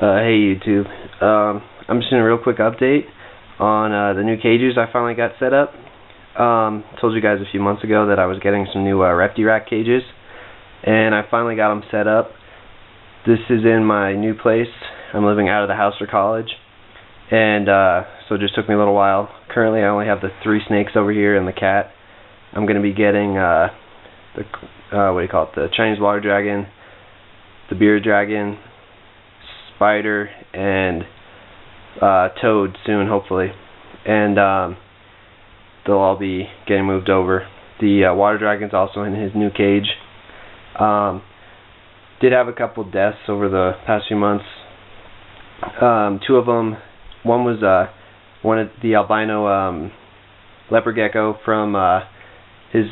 Hey YouTube, I'm just doing a real quick update on the new cages I finally got set up. Told you guys a few months ago that I was getting some new Reptile cages, and I finally got them set up. This is in my new place. I'm living out of the house for college, and so it just took me a little while. Currently I only have the 3 snakes over here and the cat. I'm going to be getting the Chinese water dragon, the bearded dragon, spider, and toad soon, hopefully, and they'll all be getting moved over. The water dragon's also in his new cage. Did have a couple deaths over the past few months. 2 of them, one was one of the albino leopard gecko from his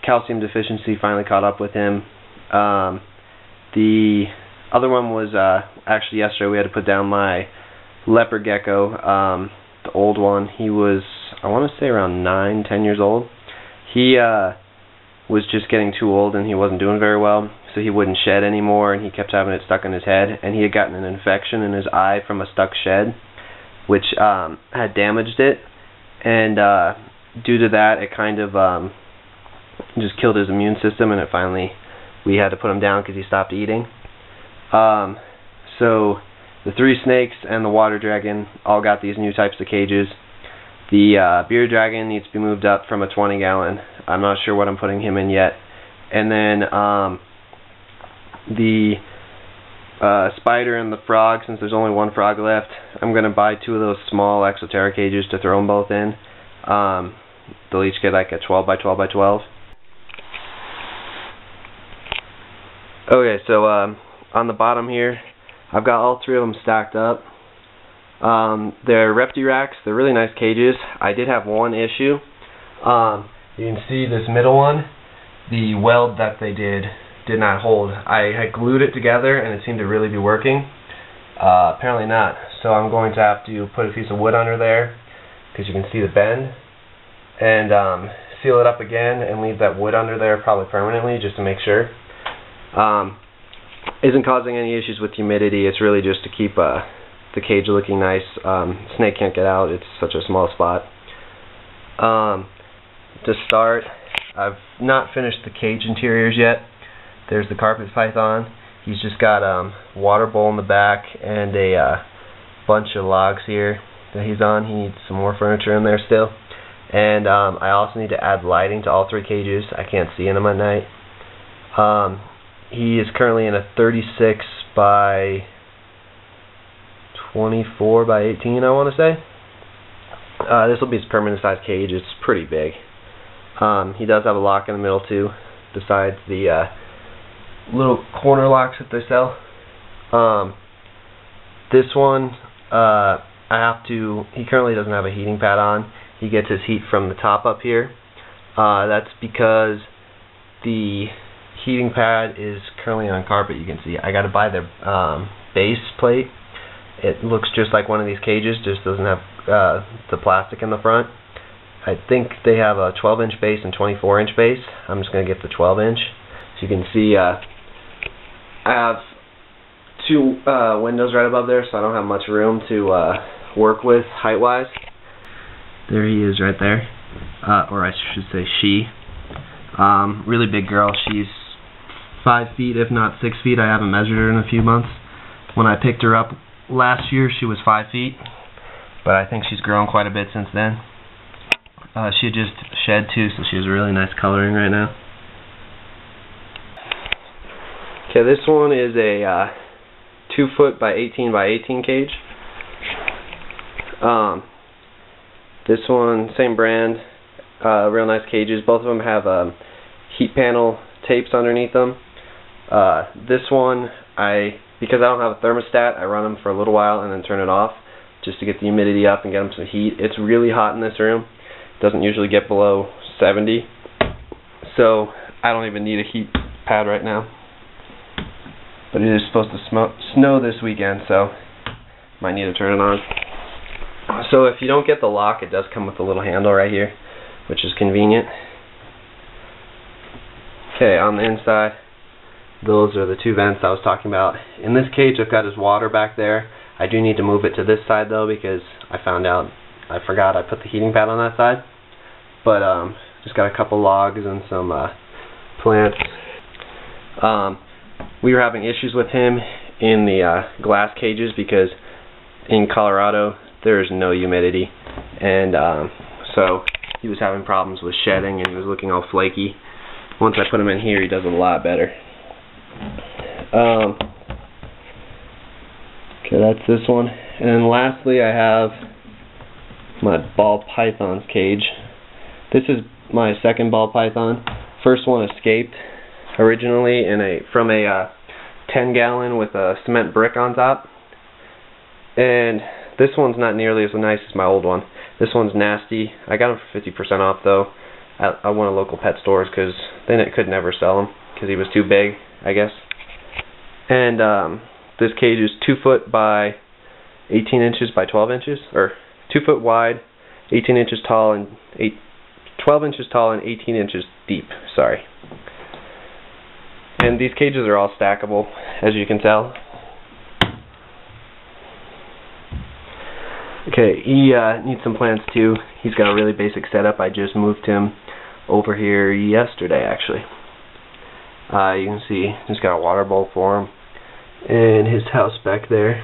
calcium deficiency finally caught up with him. The other one was actually yesterday. We had to put down my leopard gecko, the old one. He was, I want to say, around 9-10 years old. He was just getting too old and he wasn't doing very well, so he wouldn't shed anymore, and he kept having it stuck in his head, and he had gotten an infection in his eye from a stuck shed, which had damaged it, and due to that it kind of just killed his immune system, and we had to put him down because he stopped eating. So the 3 snakes and the water dragon all got these new types of cages. The bearded dragon needs to be moved up from a 20-gallon. I'm not sure what I'm putting him in yet. And then the spider and the frog, since there's only 1 frog left, I'm going to buy 2 of those small exoteric cages to throw them both in. They'll each get like a 12 by 12 by 12. Okay, so on the bottom here, I've got all 3 of them stacked up. They're Reptile. They're really nice cages. I did have one issue. You can see this middle one, the weld that they did not hold. I had glued it together and it seemed to really be working. Apparently not. So I'm going to have to put a piece of wood under there, because you can see the bend, and seal it up again and leave that wood under there probably permanently, just to make sure. Isn't causing any issues with humidity. It's really just to keep the cage looking nice. Snake can't get out. It's such a small spot. To start, I've not finished the cage interiors yet. There's the carpet python. He's just got water bowl in the back and a bunch of logs here that he's on. He needs some more furniture in there still. And I also need to add lighting to all 3 cages. I can't see in them at night. He is currently in a 36 by 24 by 18, I want to say. This will be his permanent size cage. It's pretty big. He does have a lock in the middle too, besides the little corner locks that they sell. This one, he currently doesn't have a heating pad on. He gets his heat from the top up here. That's because the heating pad is currently on carpet. You can see I got to buy the base plate. It looks just like one of these cages, just doesn't have the plastic in the front. I think they have a 12-inch base and 24-inch base. I'm just going to get the 12-inch. So you can see I have 2 windows right above there, so I don't have much room to work with height-wise. There he is right there, or I should say she. Really big girl. She's 5 feet, if not 6 feet. I haven't measured her in a few months. When I picked her up last year, she was 5 feet, but I think she's grown quite a bit since then. She had just shed too, so she has a really nice coloring right now. Okay, this one is a 2 foot by 18 by 18 cage. This one, same brand, real nice cages. Both of them have heat panel tapes underneath them. This one, because I don't have a thermostat, I run them for a little while and then turn it off just to get the humidity up and get them some heat. It's really hot in this room. It doesn't usually get below 70, so I don't even need a heat pad right now. But it is supposed to snow this weekend, so might need to turn it on. So if you don't get the lock, it does come with a little handle right here, which is convenient. Okay, on the inside, those are the two vents I was talking about. In this cage I've got his water back there. I do need to move it to this side though, because I found out I forgot I put the heating pad on that side. But just got a couple logs and some plants. We were having issues with him in the glass cages because in Colorado there's no humidity, and so he was having problems with shedding and he was looking all flaky. Once I put him in here, he does a lot better. Okay, that's this one. And then lastly, I have my ball python's cage. This is my second ball python. First one escaped originally from a 10-gallon with a cement brick on top. And this one's not nearly as nice as my old one. This one's nasty. I got him for 50% off though at one of the local pet stores, because then it could never sell him because he was too big, I guess. And this cage is 2 foot by 18 inches by 12 inches, or 2 foot wide, 18 inches tall, and 12 inches tall and 18 inches deep. Sorry. And these cages are all stackable, as you can tell. Okay, he needs some plants too. He's got a really basic setup. I just moved him over here yesterday, actually. You can see he's got a water bowl for him and his house back there.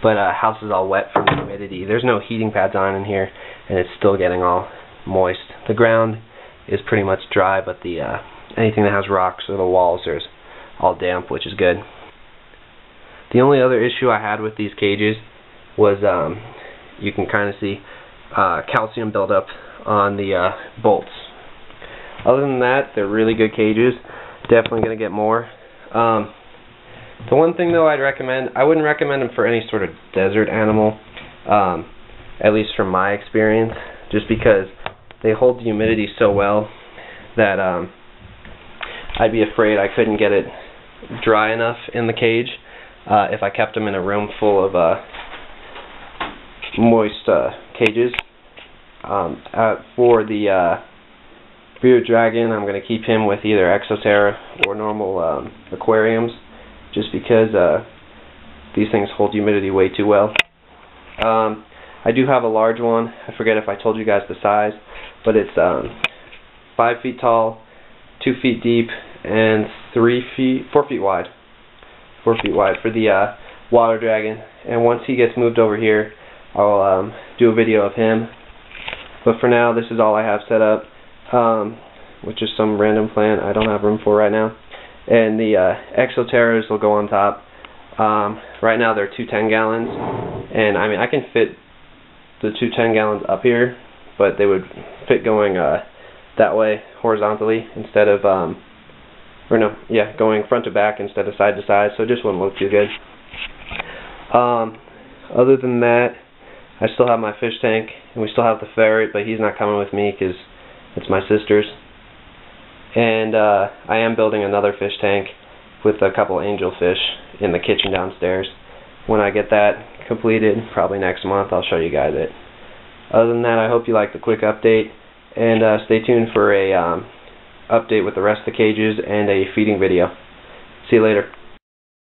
But house is all wet from the humidity. There's no heating pads on in here, and it's still getting all moist. The ground is pretty much dry, but the anything that has rocks or the walls is all damp, which is good. The only other issue I had with these cages was you can kind of see calcium buildup on the bolts. Other than that, they're really good cages. Definitely going to get more. The one thing though I'd recommend, I wouldn't recommend them for any sort of desert animal, at least from my experience, just because they hold the humidity so well that I'd be afraid I couldn't get it dry enough in the cage if I kept them in a room full of moist cages. For the bearded dragon, I'm going to keep him with either Exoterra or normal aquariums, just because these things hold humidity way too well. I do have a large one. I forget if I told you guys the size, but it's 5 feet tall, 2 feet deep, and 4 feet wide. 4 feet wide for the water dragon. And once he gets moved over here, I'll do a video of him. But for now, this is all I have set up, which is some random plant I don't have room for right now. And the Exoterras will go on top. Right now they're 2 10-gallons, and I mean I can fit the 2 10-gallons up here, but they would fit going that way horizontally instead of going front to back instead of side to side, so it just wouldn't look too good. Other than that, I still have my fish tank, and we still have the ferret, but he's not coming with me because it's my sister's. And I am building another fish tank with a couple angelfish in the kitchen downstairs. When I get that completed, probably next month, I'll show you guys it. Other than that, I hope you liked the quick update, and stay tuned for a update with the rest of the cages and a feeding video. See you later.